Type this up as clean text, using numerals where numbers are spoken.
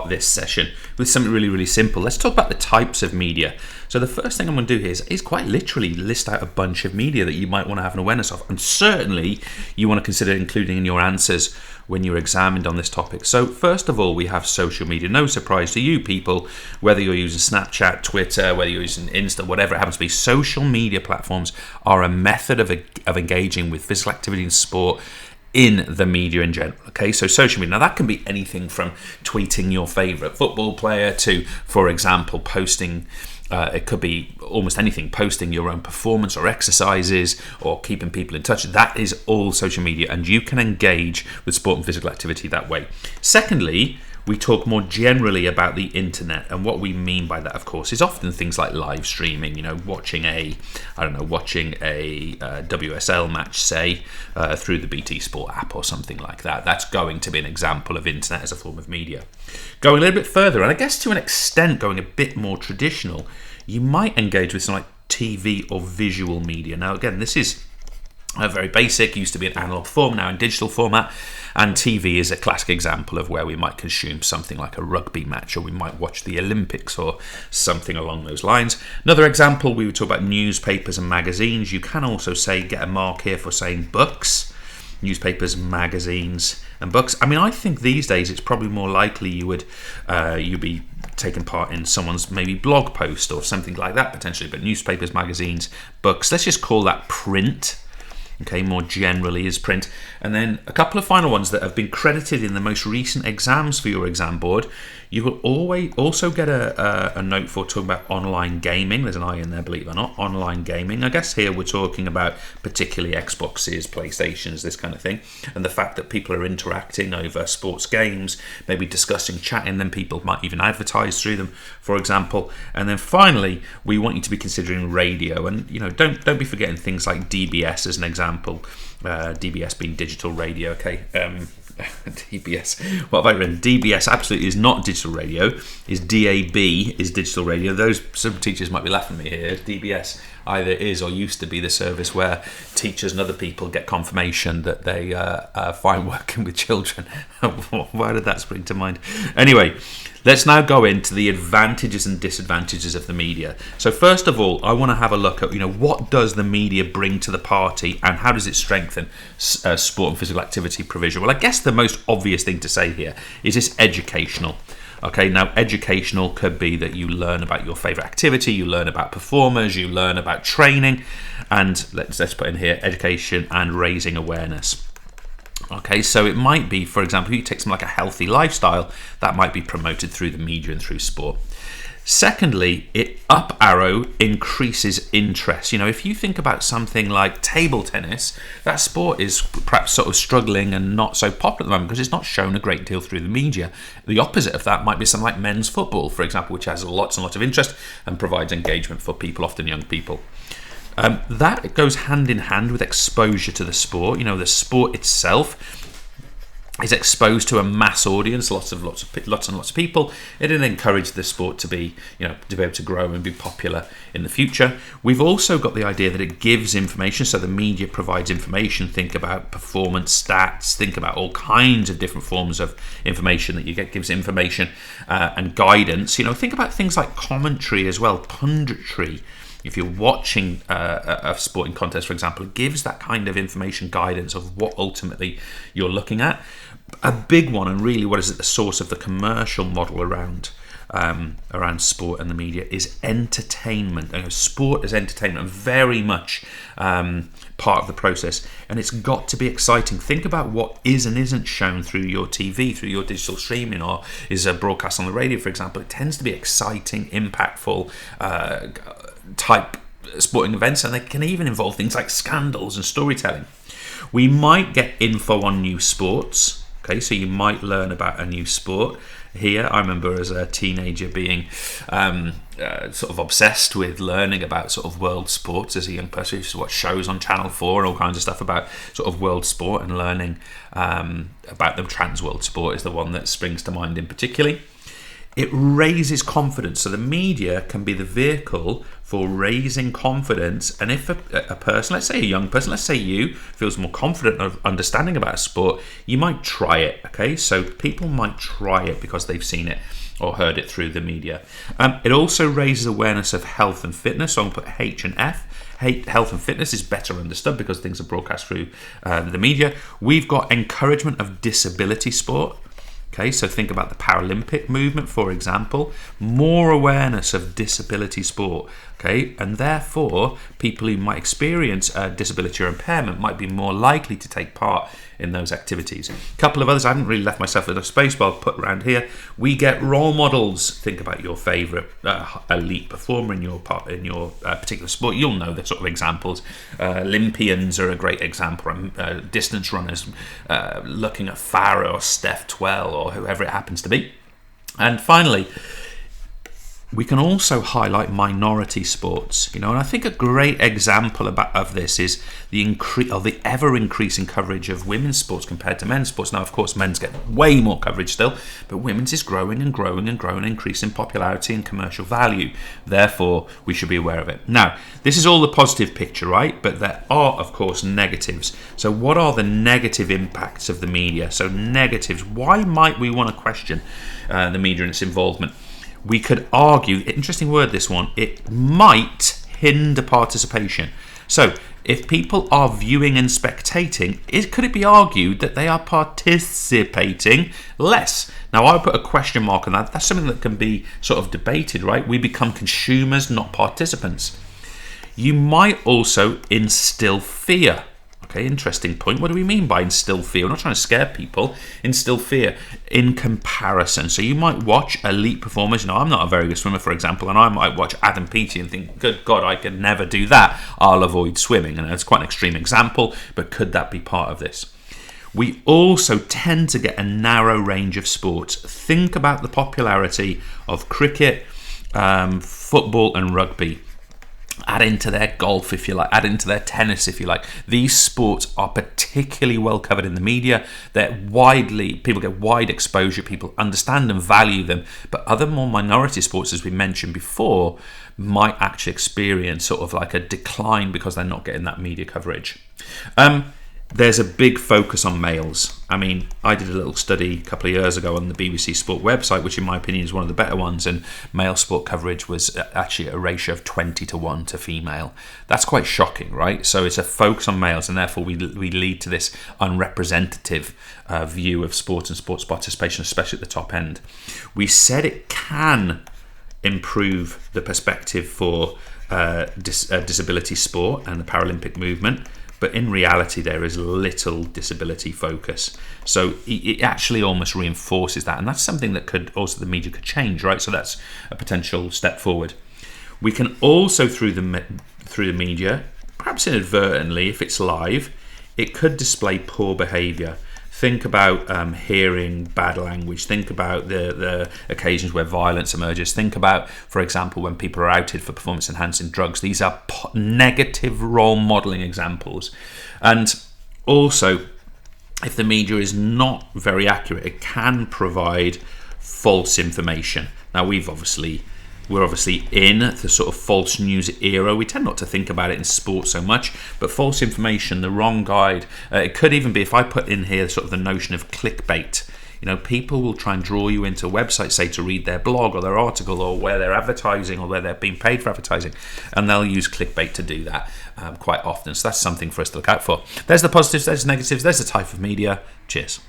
start this session with something really, really simple. Let's talk about the types of media. So the first thing I'm going to do here is quite literally list out a bunch of media that you might want to have an awareness of, and certainly you want to consider including in your answers when you're examined on this topic. So first of all, we have social media. No surprise to you people, whether you're using Snapchat, Twitter, whether you're using Insta, whatever it happens to be, social media platforms are a method of engaging with physical activity and sport in the media in general. Okay, so social media, now that can be anything from tweeting your favorite football player to, for example, posting, it could be almost anything, posting your own performance or exercises or keeping people in touch. That is all social media, and you can engage with sport and physical activity that way. Secondly, we talk more generally about the internet, and what we mean by that, of course, is often things like live streaming. Watching a WSL match, say, through the BT Sport app or something like that. That's going to be an example of internet as a form of media. Going a little bit further, and I guess to an extent going a bit more traditional, you might engage with something like TV or visual media. Now, again, this is very basic, used to be in analog form, now in digital format, and TV is a classic example of where we might consume something like a rugby match, or we might watch the Olympics or something along those lines. Another example, we would talk about newspapers and magazines. You can also get a mark here for saying books, newspapers, magazines and books. I mean, I think these days it's probably more likely you'd be taking part in someone's maybe blog post or something like that potentially, but newspapers, magazines, books, let's just call that print. Okay, more generally is print. And then a couple of final ones that have been credited in the most recent exams for your exam board. You will always also get a note for talking about online gaming. There's an I in there, believe it or not. Online gaming. I guess here we're talking about particularly Xboxes, PlayStations, this kind of thing. And the fact that people are interacting over sports games, maybe discussing, chatting them. People might even advertise through them, for example. And then finally, we want you to be considering radio. And don't be forgetting things like DBS as an example. DBS being digital radio. Okay. DBS. What have I written? DBS absolutely is not digital radio. Is DAB is digital radio. Some teachers might be laughing at me here. DBS either is or used to be the service where teachers and other people get confirmation that they find working with children. Why did that spring to mind? Anyway, let's now go into the advantages and disadvantages of the media. So first of all, I want to have a look at what does the media bring to the party and how does it strengthen sport and physical activity provision. Well, I guess the most obvious thing to say here is it's educational. Okay, now educational could be that you learn about your favourite activity, you learn about performers, you learn about training, and let's put in here education and raising awareness. Okay, so it might be, for example, if you take something like a healthy lifestyle, that might be promoted through the media and through sport. Secondly, it up arrow increases interest. If you think about something like table tennis, that sport is perhaps sort of struggling and not so popular at the moment because it's not shown a great deal through the media. The opposite of that might be something like men's football, for example, which has lots and lots of interest and provides engagement for people, often young people. That goes hand in hand with exposure to the sport. The sport itself is exposed to a mass audience, lots and lots of people. It'll encourage the sport to be able to grow and be popular in the future. We've also got the idea that it gives information, so the media provides information. Think about performance stats, think about all kinds of different forms of information that you get, gives information and guidance. Think about things like commentary as well, punditry. If you're watching a sporting contest, for example, it gives that kind of information guidance of what ultimately you're looking at. A big one, and really what is at the source of the commercial model around sport and the media, is entertainment. Sport is entertainment, very much part of the process, and it's got to be exciting. Think about what is and isn't shown through your TV, through your digital streaming, or is a broadcast on the radio, for example. It tends to be exciting, impactful type sporting events, and they can even involve things like scandals and storytelling. We might get info on new sports. Okay, so you might learn about a new sport. Here, I remember as a teenager being sort of obsessed with learning about sort of world sports as a young person. I used to watch shows on Channel 4 and all kinds of stuff about sort of world sport and learning about them. Trans world sport is the one that springs to mind in particular. It raises confidence. So the media can be the vehicle for raising confidence. And if a person, let's say a young person, let's say you, feels more confident of understanding about a sport, you might try it. Okay, so people might try it because they've seen it or heard it through the media. It also raises awareness of health and fitness. So I'm going to put H and F. Health and fitness is better understood because things are broadcast through the media. We've got encouragement of disability sport. Okay, so think about the Paralympic movement, for example. More awareness of disability sport. Okay, and therefore people who might experience disability or impairment might be more likely to take part in those activities. A couple of others, I haven't really left myself enough space, but I'll put around here. We get role models. Think about your favourite elite performer in your particular sport. You'll know the sort of examples. Olympians are a great example. Distance runners, looking at Farah or Steph Twell or whoever it happens to be. And finally, we can also highlight minority sports, and I think a great example of this is the ever increasing coverage of women's sports compared to men's sports. Now, of course, men's get way more coverage still, but women's is growing and growing and growing, increasing popularity and commercial value. Therefore, we should be aware of it. Now, this is all the positive picture, right? But there are, of course, negatives. So what are the negative impacts of the media? So negatives, why might we want to question the media and its involvement? We could argue, interesting word this one, it might hinder participation. So if people are viewing and spectating, could it be argued that they are participating less? Now, I would put a question mark on that. That's something that can be sort of debated, right? We become consumers, not participants. You might also instill fear. Okay, interesting point. What do we mean by instill fear? We're not trying to scare people. Instill fear in comparison. So you might watch elite performers. I'm not a very good swimmer, for example, and I might watch Adam Peaty and think, good God, I could never do that. I'll avoid swimming. And it's quite an extreme example, but could that be part of this? We also tend to get a narrow range of sports. Think about the popularity of cricket, football and rugby. Add into their golf, if you like, add into their tennis, if you like. These sports are particularly well covered in the media. People get wide exposure, people understand and value them. But other more minority sports, as we mentioned before, might actually experience sort of like a decline because they're not getting that media coverage. There's a big focus on males. I mean, I did a little study a couple of years ago on the BBC Sport website, which in my opinion is one of the better ones, and male sport coverage was actually a ratio of 20-1 to female. That's quite shocking, right? So it's a focus on males, and therefore we lead to this unrepresentative view of sport and sports participation, especially at the top end. We said it can improve the perspective for disability sport and the Paralympic movement, but in reality there is little disability focus. So it actually almost reinforces that, and that's something that the media could change, right? So that's a potential step forward. We can also, through the media, perhaps inadvertently, if it's live, it could display poor behaviour. Think about hearing bad language. Think about the occasions where violence emerges. Think about, for example, when people are outed for performance-enhancing drugs. These are negative role modelling examples. And also, if the media is not very accurate, it can provide false information. Now, we're obviously in the sort of false news era. We tend not to think about it in sport so much, but false information, the wrong guide. It could even be, if I put in here sort of the notion of clickbait. People will try and draw you into a website, say, to read their blog or their article or where they're advertising or where they're being paid for advertising, and they'll use clickbait to do that quite often. So that's something for us to look out for. There's the positives, there's the negatives, there's the type of media. Cheers.